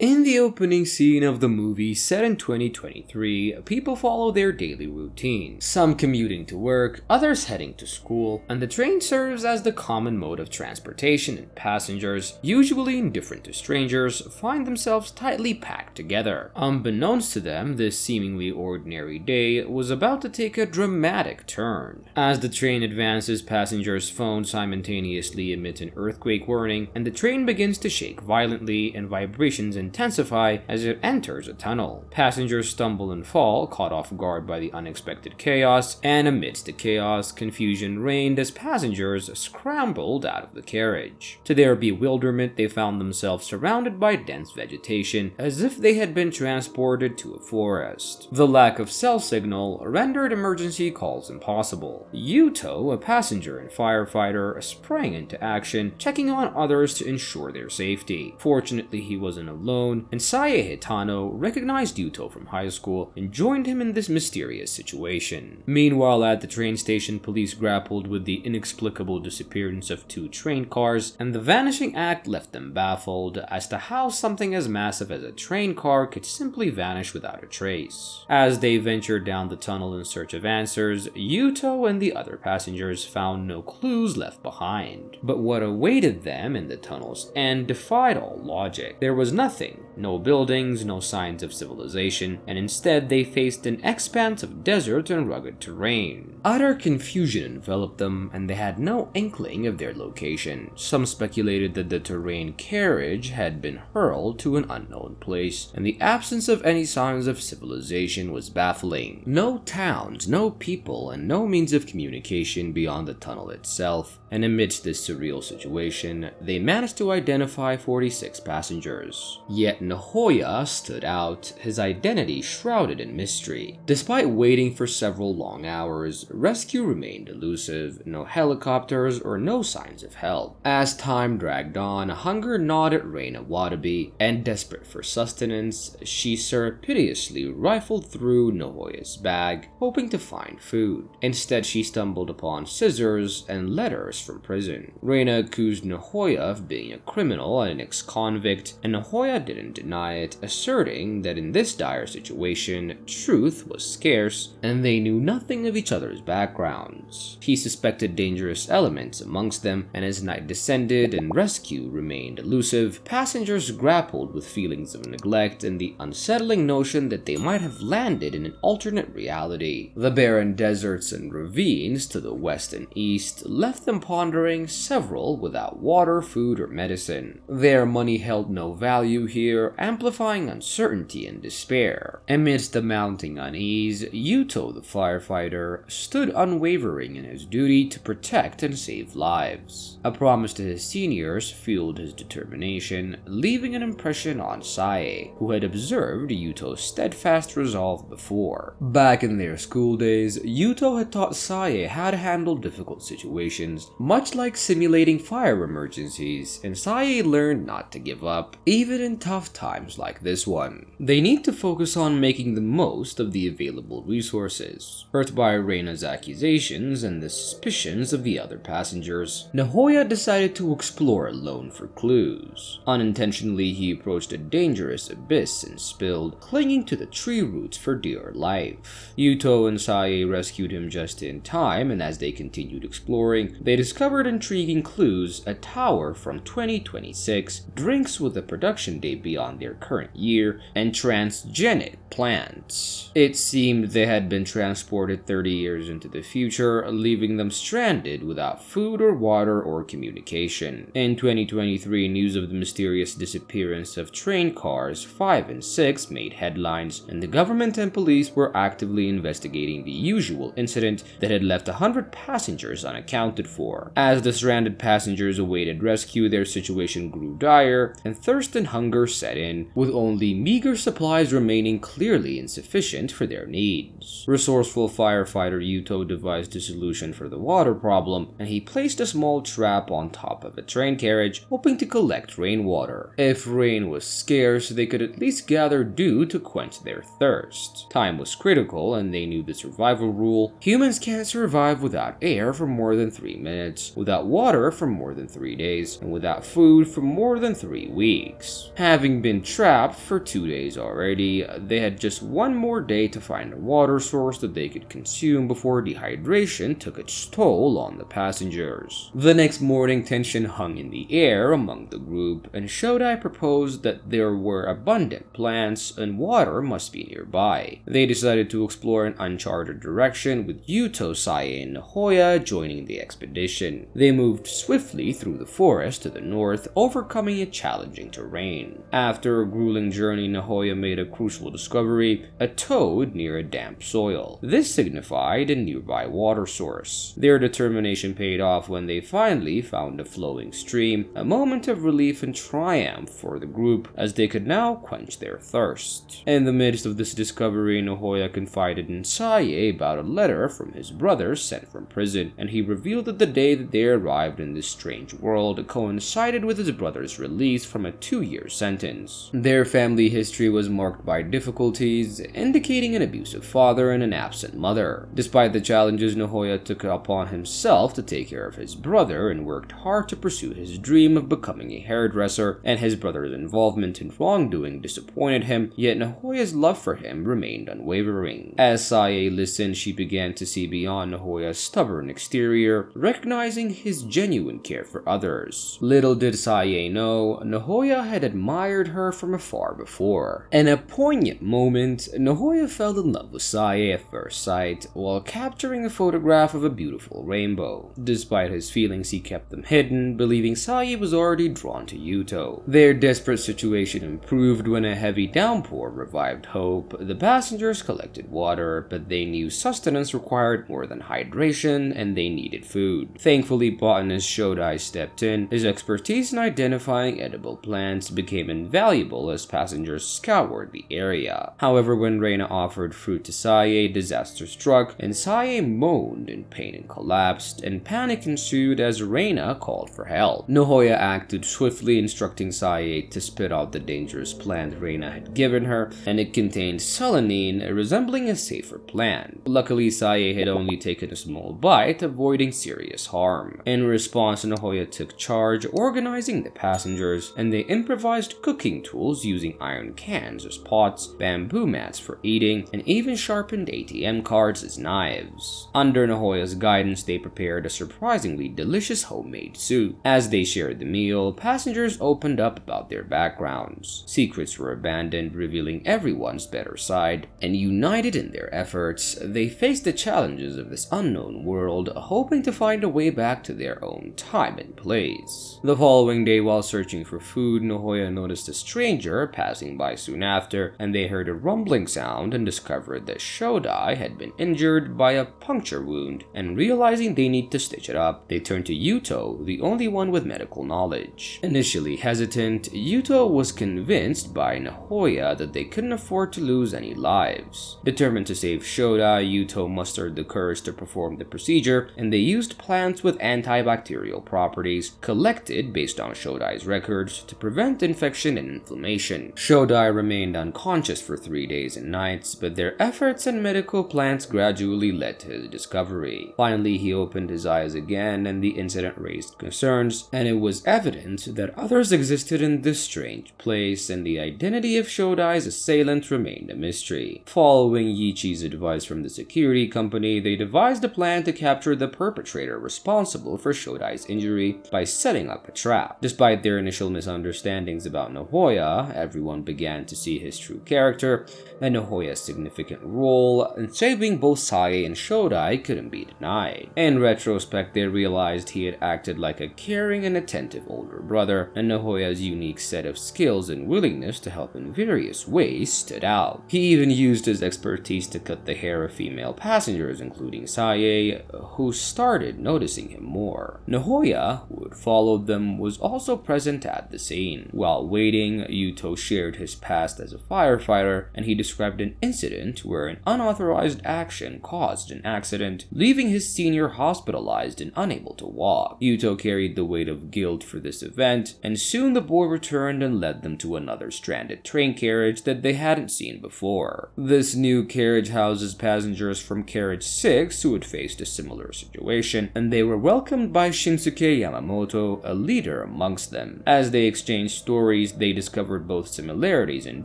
In the opening scene of the movie set in 2023, people follow their daily routine, some commuting to work, others heading to school, and the train serves as the common mode of transportation, and passengers, usually indifferent to strangers, find themselves tightly packed together. Unbeknownst to them, this seemingly ordinary day was about to take a dramatic turn. As the train advances, passengers' phones simultaneously emit an earthquake warning, and the train begins to shake violently, and vibrations intensify as it enters a tunnel. Passengers stumble and fall, caught off guard by the unexpected chaos, and amidst the chaos, confusion reigned as passengers scrambled out of the carriage. To their bewilderment, they found themselves surrounded by dense vegetation, as if they had been transported to a forest. The lack of cell signal rendered emergency calls impossible. Yuto, a passenger and firefighter, sprang into action, checking on others to ensure their safety. Fortunately, he wasn't alone, and Sae Hitano recognized Yuto from high school and joined him in this mysterious situation. Meanwhile, at the train station, police grappled with the inexplicable disappearance of two train cars, and the vanishing act left them baffled as to how something as massive as a train car could simply vanish without a trace. As they ventured down the tunnel in search of answers, Yuto and the other passengers found no clues left behind. But what awaited them in the tunnel's end defied all logic. There was nothing. No buildings, no signs of civilization, and instead they faced an expanse of desert and rugged terrain. Utter confusion enveloped them, and they had no inkling of their location. Some speculated that the terrain carriage had been hurled to an unknown place, and the absence of any signs of civilization was baffling. No towns, no people, and no means of communication beyond the tunnel itself. And amidst this surreal situation, they managed to identify 46 passengers. Yet Nahoya stood out, his identity shrouded in mystery. Despite waiting for several long hours, rescue remained elusive, no helicopters or no signs of help. As time dragged on, hunger gnawed at Reina Watabe, and desperate for sustenance, she surreptitiously rifled through Nahoya's bag, hoping to find food. Instead, she stumbled upon scissors and letters from prison. Reina accused Nahoya of being a criminal and an ex-convict, and Nahoya didn't deny it, asserting that in this dire situation, truth was scarce, and they knew nothing of each other's backgrounds. He suspected dangerous elements amongst them, and as night descended and rescue remained elusive, passengers grappled with feelings of neglect and the unsettling notion that they might have landed in an alternate reality. The barren deserts and ravines to the west and east left them pondering, several without water, food, or medicine. Their money held no value here, amplifying uncertainty and despair. Amidst the mounting unease, Yuto, the firefighter, stood unwavering in his duty to protect and save lives. A promise to his seniors fueled his determination, leaving an impression on Sae, who had observed Yuto's steadfast resolve before. Back in their school days, Yuto had taught Sae how to handle difficult situations, much like simulating fire emergencies, and Sae learned not to give up, even in tough times like this one. They need to focus on making the most of the available resources. Hurt by Reina's accusations and the suspicions of the other passengers, Nahoya decided to explore alone for clues. Unintentionally, he approached a dangerous abyss and spilled, clinging to the tree roots for dear life. Yuto and Sae rescued him just in time, and as they continued exploring, they discovered intriguing clues: a tower from 2026, drinks with a production date beyond their current year, and transgenic plants. It seemed they had been transported 30 years into the future, leaving them stranded without food or water or communication. In 2023, news of the mysterious disappearance of train cars 5 and 6 made headlines, and the government and police were actively investigating the usual incident that had left 100 passengers unaccounted for. As the stranded passengers awaited rescue, their situation grew dire, and thirst and hunger set in, with only meager supplies remaining clearly insufficient for their needs. Resourceful firefighter Yuto devised a solution for the water problem, and he placed a small trap on top of a train carriage, hoping to collect rainwater. If rain was scarce, they could at least gather dew to quench their thirst. Time was critical, and they knew the survival rule: humans can't survive without air for more than 3 minutes, without water for more than 3 days, and without food for more than 3 weeks. Having Having been trapped for 2 days already, they had just one more day to find a water source that they could consume before dehydration took its toll on the passengers. The next morning, tension hung in the air among the group, and Shodai proposed that there were abundant plants and water must be nearby. They decided to explore an uncharted direction, with Yuto, Sae, and Nahoya joining the expedition. They moved swiftly through the forest to the north, overcoming a challenging terrain. After a grueling journey, Nahoya made a crucial discovery: a toad near a damp soil. This signified a nearby water source. Their determination paid off when they finally found a flowing stream, a moment of relief and triumph for the group, as they could now quench their thirst. In the midst of this discovery, Nahoya confided in Sae about a letter from his brother sent from prison, and he revealed that the day that they arrived in this strange world coincided with his brother's release from a 2-year sentence. Their family history was marked by difficulties, indicating an abusive father and an absent mother. Despite the challenges, Nahoya took it upon himself to take care of his brother and worked hard to pursue his dream of becoming a hairdresser, and his brother's involvement in wrongdoing disappointed him, yet Nahoya's love for him remained unwavering. As Sae listened, she began to see beyond Nahoya's stubborn exterior, recognizing his genuine care for others. Little did Sae know, Nahoya had admired her from afar before. In a poignant moment, Nahoya fell in love with Sae at first sight while capturing a photograph of a beautiful rainbow. Despite his feelings, he kept them hidden, believing Sae was already drawn to Yuto. Their desperate situation improved when a heavy downpour revived hope. The passengers collected water, but they knew sustenance required more than hydration, and they needed food. Thankfully, botanist Shodai stepped in. His expertise in identifying edible plants became invaluable as passengers scoured the area. However, when Reina offered fruit to Sae, disaster struck, and Sae moaned in pain and collapsed, and panic ensued as Reina called for help. Nahoya acted swiftly, instructing Sae to spit out the dangerous plant Reina had given her, and it contained solanine, resembling a safer plant. Luckily, Sae had only taken a small bite, avoiding serious harm. In response, Nahoya took charge, organizing the passengers, and they improvised cooking tools using iron cans as pots, bamboo mats for eating, and even sharpened ATM cards as knives. Under Nahoya's guidance, they prepared a surprisingly delicious homemade soup. As they shared the meal, passengers opened up about their backgrounds. Secrets were abandoned, revealing everyone's better side, and united in their efforts, they faced the challenges of this unknown world, hoping to find a way back to their own time and place. The following day, while searching for food, Nahoya noticed a stranger passing by soon after, and they heard a rumbling sound and discovered that Shodai had been injured by a puncture wound, and realizing they need to stitch it up, they turned to Yuto, the only one with medical knowledge. Initially hesitant, Yuto was convinced by Nahoya that they couldn't afford to lose any lives. Determined to save Shodai, Yuto mustered the courage to perform the procedure, and they used plants with antibacterial properties collected based on Shodai's records to prevent infection and inflammation. Shodai remained unconscious for 3 days and nights, but their efforts and medical plants gradually led to his discovery. Finally, he opened his eyes again, and the incident raised concerns, and it was evident that others existed in this strange place, and the identity of Shodai's assailant remained a mystery. Following Yichi's advice from the security company, they devised a plan to capture the perpetrator responsible for Shodai's injury by setting up a trap. Despite their initial misunderstandings about Nahoya, everyone began to see his true character, and Nahoya's significant role in saving both Sae and Shodai couldn't be denied. In retrospect, they realized he had acted like a caring and attentive older brother, and Nahoya's unique set of skills and willingness to help in various ways stood out. He even used his expertise to cut the hair of female passengers, including Sae, who started noticing him more. Nahoya, who had followed them, was also present at the scene. While waiting, Yuto shared his past as a firefighter, and he described an incident where an unauthorized action caused an accident, leaving his senior hospitalized and unable to walk. Yuto carried the weight of guilt for this event, and soon the boy returned and led them to another stranded train carriage that they hadn't seen before. This new carriage houses passengers from carriage 6 who had faced a similar situation, and they were welcomed by Shinsuke Yamamoto, a leader amongst them. As they exchanged stories, they they discovered both similarities and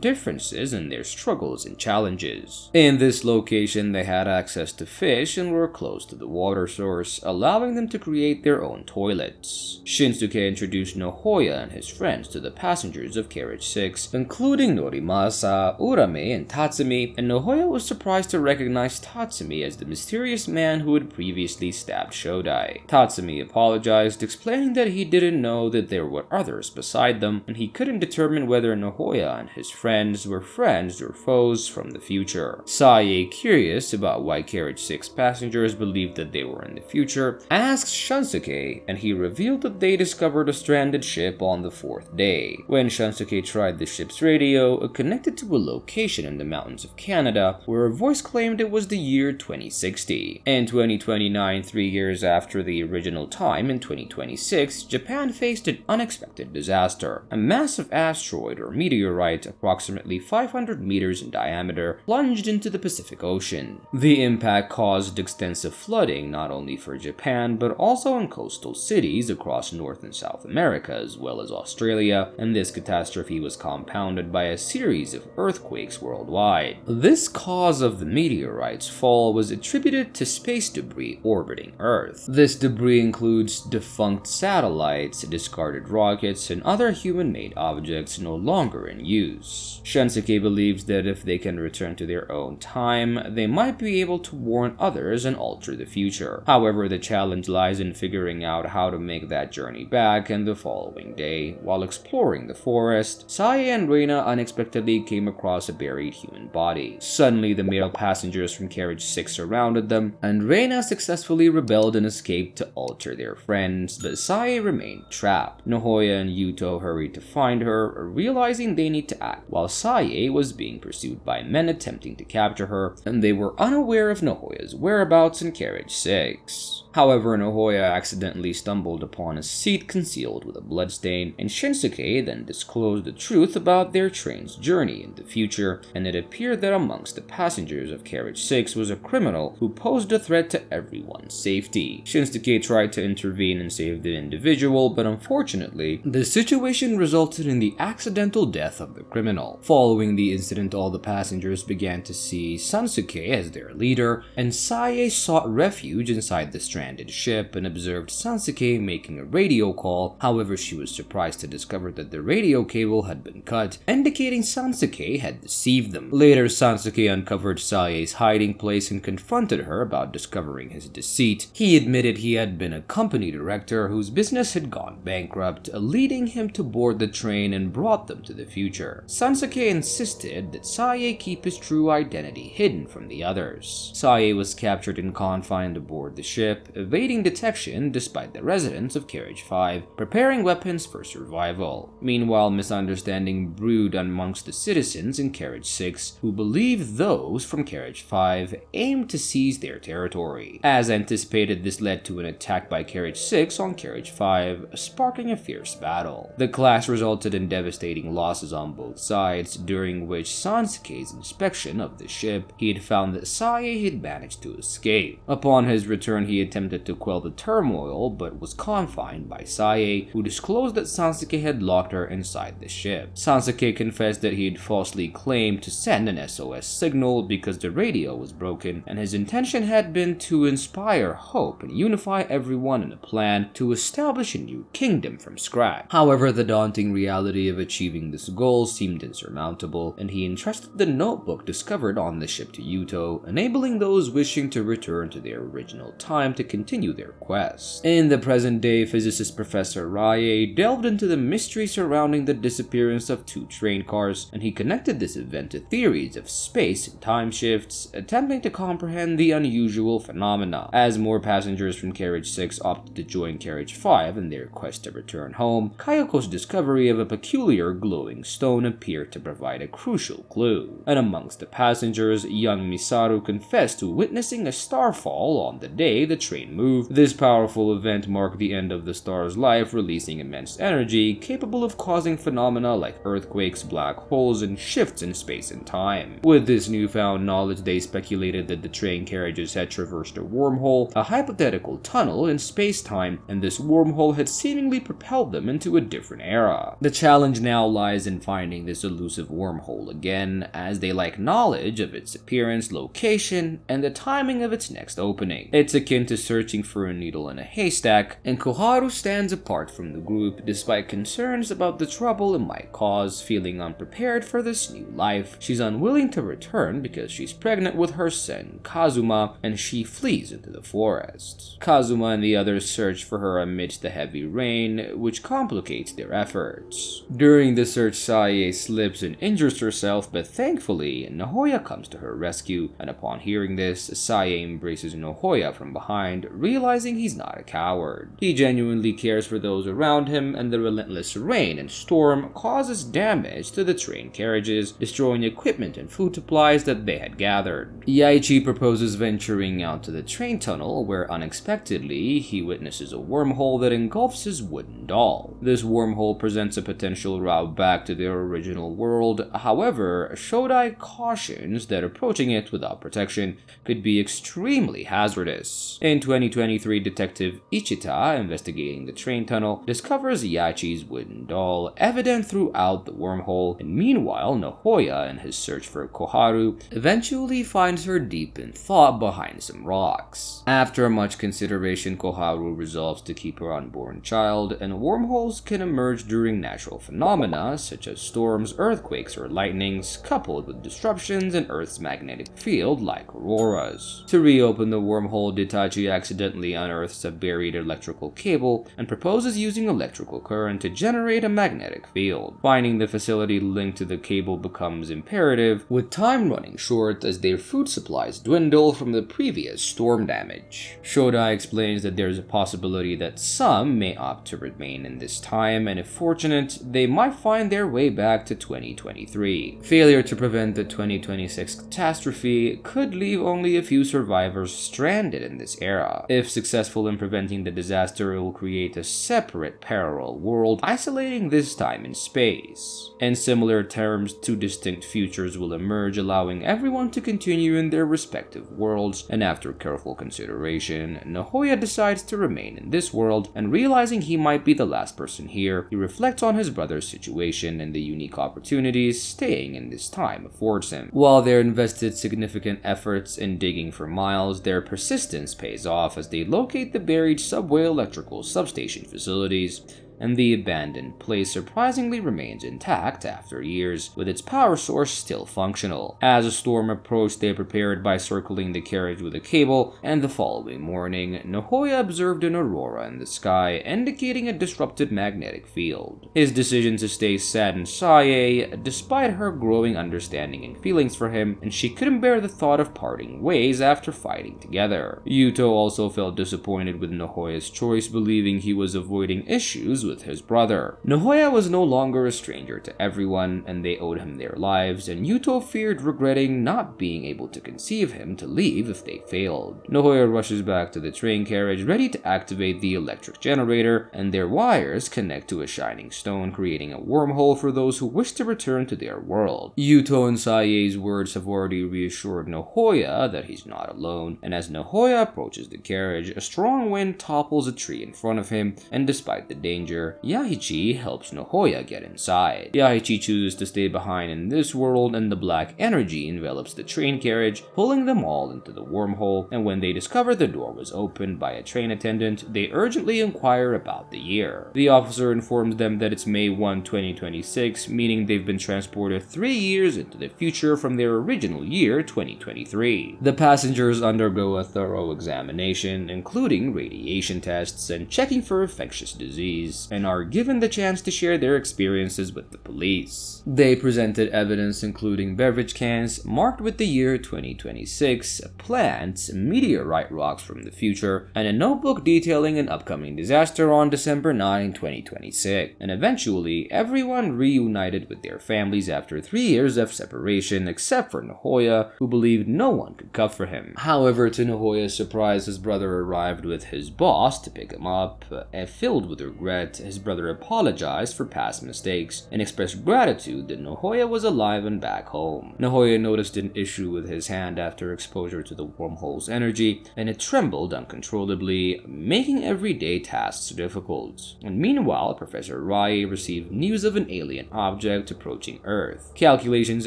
differences in their struggles and challenges. In this location, they had access to fish and were close to the water source, allowing them to create their own toilets. Shinsuke introduced Nohoya and his friends to the passengers of Carriage 6, including Norimasa, Urame, and Tatsumi, and Nohoya was surprised to recognize Tatsumi as the mysterious man who had previously stabbed Shodai. Tatsumi apologized, explaining that he didn't know that there were others beside them, and he couldn't determine whether Nohoya and his friends were friends or foes from the future. Sae, curious about why Carriage 6 passengers believed that they were in the future, asked Shinsuke, and he revealed that they discovered a stranded ship on the 4th day. When Shinsuke tried the ship's radio, it connected to a location in the mountains of Canada, where a voice claimed it was the year 2060. In 2029, 3 years after the original time, in 2026, Japan faced an unexpected disaster. A massive asteroid or meteorite, approximately 500 meters in diameter, plunged into the Pacific Ocean. The impact caused extensive flooding not only for Japan, but also in coastal cities across North and South America, as well as Australia, and this catastrophe was compounded by a series of earthquakes worldwide. This cause of the meteorite's fall was attributed to space debris orbiting Earth. This debris includes defunct satellites, discarded rockets, and other human-made objects no longer in use. Shinsuke believes that if they can return to their own time, they might be able to warn others and alter the future. However, the challenge lies in figuring out how to make that journey back, and the following day, while exploring the forest, Sae and Reina unexpectedly came across a buried human body. Suddenly, the male passengers from Carriage 6 surrounded them, and Reina successfully rebelled and escaped to alter their friends, but Sae remained trapped. Nohoya and Yuto hurried to find her, realizing they need to act, while Sae was being pursued by men attempting to capture her, and they were unaware of Nohoya's whereabouts in Carriage 6. However, Nohoya accidentally stumbled upon a seat concealed with a bloodstain, and Shinsuke then disclosed the truth about their train's journey in the future, and it appeared that amongst the passengers of Carriage 6 was a criminal who posed a threat to everyone's safety. Shinsuke tried to intervene and save the individual, but unfortunately, the situation resulted in the accidental death of the criminal. Following the incident, all the passengers began to see Sansuke as their leader, and Sae sought refuge inside the stranded ship and observed Sansuke making a radio call. However, she was surprised to discover that the radio cable had been cut, indicating Sansuke had deceived them. Later, Sansuke uncovered Sae's hiding place and confronted her about discovering his deceit. He admitted he had been a company director whose business had gone bankrupt, leading him to board the train and brought them to the future. Sansuke insisted that Sae keep his true identity hidden from the others. Sae was captured and confined aboard the ship, evading detection despite the residents of Carriage 5 preparing weapons for survival. Meanwhile, misunderstanding brewed amongst the citizens in Carriage 6, who believed those from Carriage 5 aimed to seize their territory. As anticipated, this led to an attack by Carriage 6 on Carriage 5, sparking a fierce battle. The clash resulted in devastating losses on both sides, during which Sansuke's inspection of the ship, he had found that Sae had managed to escape. Upon his return, he attempted to quell the turmoil, but was confined by Sae, who disclosed that Sansuke had locked her inside the ship. Sansuke confessed that he had falsely claimed to send an SOS signal because the radio was broken, and his intention had been to inspire hope and unify everyone in a plan to establish a new kingdom from scratch. However, the daunting reality of achieving this goal seemed insurmountable, and he entrusted the notebook discovered on the ship to Yuto, enabling those wishing to return to their original time to continue their quest. In the present day, physicist Professor Rai delved into the mystery surrounding the disappearance of 2 train cars, and he connected this event to theories of space and time shifts, attempting to comprehend the unusual phenomena. As more passengers from Carriage 6 opted to join Carriage 5 in their quest to return home, Kayoko's discovery of a peculiar glowing stone appeared to provide a crucial clue. And amongst the passengers, young Misaru confessed to witnessing a starfall on the day the train moved. This powerful event marked the end of the star's life, releasing immense energy capable of causing phenomena like earthquakes, black holes, and shifts in space and time. With this newfound knowledge, they speculated that the train carriages had traversed a wormhole, a hypothetical tunnel in space-time, and this wormhole had seemingly propelled them into a different era. The challenge challenge now lies in finding this elusive wormhole again, as they lack knowledge of its appearance, location, and the timing of its next opening. It's akin to searching for a needle in a haystack, and Koharu stands apart from the group despite concerns about the trouble it might cause. Feeling unprepared for this new life, she's unwilling to return because she's pregnant with her son Kazuma, and she flees into the forest. Kazuma and the others search for her amidst the heavy rain, which complicates their efforts. During the search, Sae slips and injures herself, but thankfully, Nahoya comes to her rescue, and upon hearing this, Sae embraces Nahoya from behind, realizing he's not a coward. He genuinely cares for those around him, and the relentless rain and storm causes damage to the train carriages, destroying equipment and food supplies that they had gathered. Yaichi proposes venturing out to the train tunnel, where unexpectedly he witnesses a wormhole that engulfs his wooden doll. This wormhole presents a potential route back to their original world. However, Shodai cautions that approaching it without protection could be extremely hazardous. In 2023, Detective Ichita, investigating the train tunnel, discovers Yaichi's wooden doll, evident throughout the wormhole, and meanwhile, Nahoya, in his search for Koharu, eventually finds her deep in thought behind some rocks. After much consideration, Koharu resolves to keep her unborn child, and wormholes can emerge during natural phenomena such as storms, earthquakes, or lightnings, coupled with disruptions in Earth's magnetic field like auroras. To reopen the wormhole, Ditachi accidentally unearths a buried electrical cable and proposes using electrical current to generate a magnetic field. Finding the facility linked to the cable becomes imperative, with time running short as their food supplies dwindle from the previous storm damage. Shodai explains that there's a possibility that some may opt to remain in this time, and if fortunate, they might find their way back to 2023. Failure to prevent the 2026 catastrophe could leave only a few survivors stranded in this era. If successful in preventing the disaster, it will create a separate parallel world, isolating this time in space. In similar terms, two distinct futures will emerge, allowing everyone to continue in their respective worlds, and after careful consideration, Nahoya decides to remain in this world, and realizing he might be the last person here, he reflects on his brother's situation and the unique opportunities staying in this time affords him. While they invested significant efforts in digging for miles, their persistence pays off as they locate the buried subway electrical substation facilities, and the abandoned place surprisingly remains intact after years, with its power source still functional. As a storm approached, they prepared by circling the carriage with a cable, and the following morning, Nahoya observed an aurora in the sky, indicating a disrupted magnetic field. His decision to stay saddened Sae, despite her growing understanding and feelings for him, and she couldn't bear the thought of parting ways after fighting together. Yuto also felt disappointed with Nahoya's choice, believing he was avoiding issues with his brother. Nahoya was no longer a stranger to everyone, and they owed him their lives, and Yuto feared regretting not being able to conceive him to leave if they failed. Nahoya rushes back to the train carriage, ready to activate the electric generator, and their wires connect to a shining stone, creating a wormhole for those who wish to return to their world. Yuto and Sae's words have already reassured Nahoya that he's not alone, and as Nahoya approaches the carriage, a strong wind topples a tree in front of him, and despite the danger, Yaichi helps Nahoya get inside. Yaichi chooses to stay behind in this world, and the black energy envelops the train carriage, pulling them all into the wormhole, and when they discover the door was opened by a train attendant, they urgently inquire about the year. The officer informs them that it's May 1, 2026, meaning they've been transported 3 years into the future from their original year, 2023. The passengers undergo a thorough examination, including radiation tests and checking for infectious disease, and are given the chance to share their experiences with the police. They presented evidence including beverage cans marked with the year 2026, plants, meteorite rocks from the future, and a notebook detailing an upcoming disaster on December 9, 2026. And eventually, everyone reunited with their families after 3 years of separation, except for Nahoya, who believed no one could cover him. However, to Nahoya's surprise, his brother arrived with his boss to pick him up, filled with regret regret, his brother apologized for past mistakes and expressed gratitude that Nahoya was alive and back home. Nahoya noticed an issue with his hand after exposure to the wormhole's energy, and it trembled uncontrollably, making everyday tasks difficult. And meanwhile, Professor Rai received news of an alien object approaching Earth. Calculations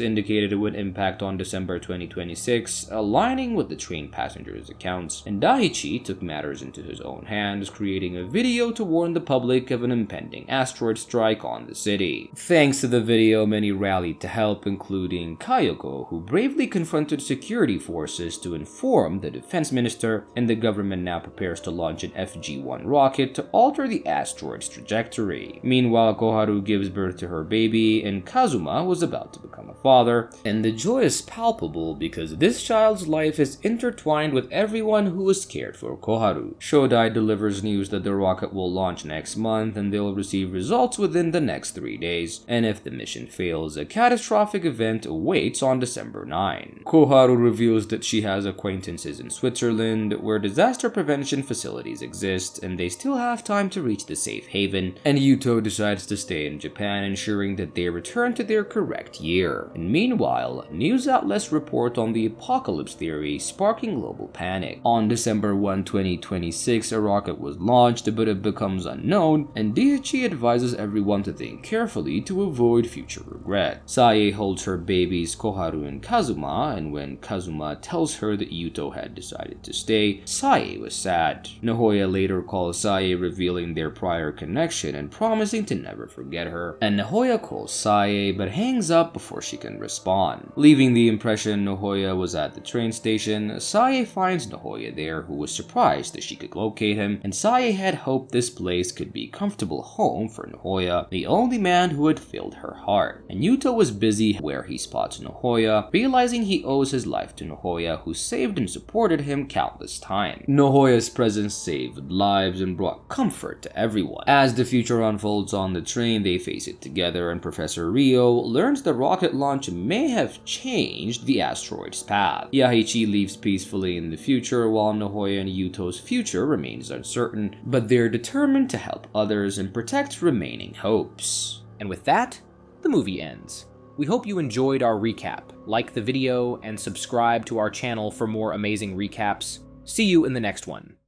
indicated it would impact on December 2026, aligning with the train passengers' accounts, and Daiichi took matters into his own hands, creating a video to warn the public of an impending asteroid strike on the city. Thanks to the video, many rallied to help, including Kayoko, who bravely confronted security forces to inform the defense minister, and the government now prepares to launch an FG-1 rocket to alter the asteroid's trajectory. Meanwhile, Koharu gives birth to her baby, and Kazuma was about to become a father, and the joy is palpable because this child's life is intertwined with everyone who was cared for Koharu. Shodai delivers news that the rocket will launch next month and they'll receive results within the next 3 days, and if the mission fails, a catastrophic event awaits on December 9. Koharu reveals that she has acquaintances in Switzerland where disaster prevention facilities exist, and they still have time to reach the safe haven, and Yuto decides to stay in Japan, ensuring that they return to their correct year. And meanwhile, news outlets report on the apocalypse theory, sparking global panic. On December 1, 2026, a rocket was launched, but it becomes unknown, and Daiichi advises everyone to think carefully to avoid future regret. Sae holds her babies Koharu and Kazuma, and when Kazuma tells her that Yuto had decided to stay, Sae was sad. Nahoya later calls Sae, revealing their prior connection and promising to never forget her, and Nahoya calls Sae but hangs up before she can respond. Leaving the impression Nahoya was at the train station, Sae finds Nahoya there, who was surprised that she could locate him, and Sae had hoped this place could be a comfortable home for Nahoya, the only man who had filled her heart. And Yuto was busy where he spots Nahoya, realizing he owes his life to Nahoya, who saved and supported him countless times. Nahoya's presence saved lives and brought comfort to everyone. As the future unfolds on the train, they face it together, and Professor Ryo learns the rocket launch may have changed the asteroid's path. Yahichi leaves peacefully in the future, while Nahoya and Yuto's future remains uncertain, but they're determined to help others and protect remaining hopes. And with that, the movie ends. We hope you enjoyed our recap. Like the video and subscribe to our channel for more amazing recaps. See you in the next one.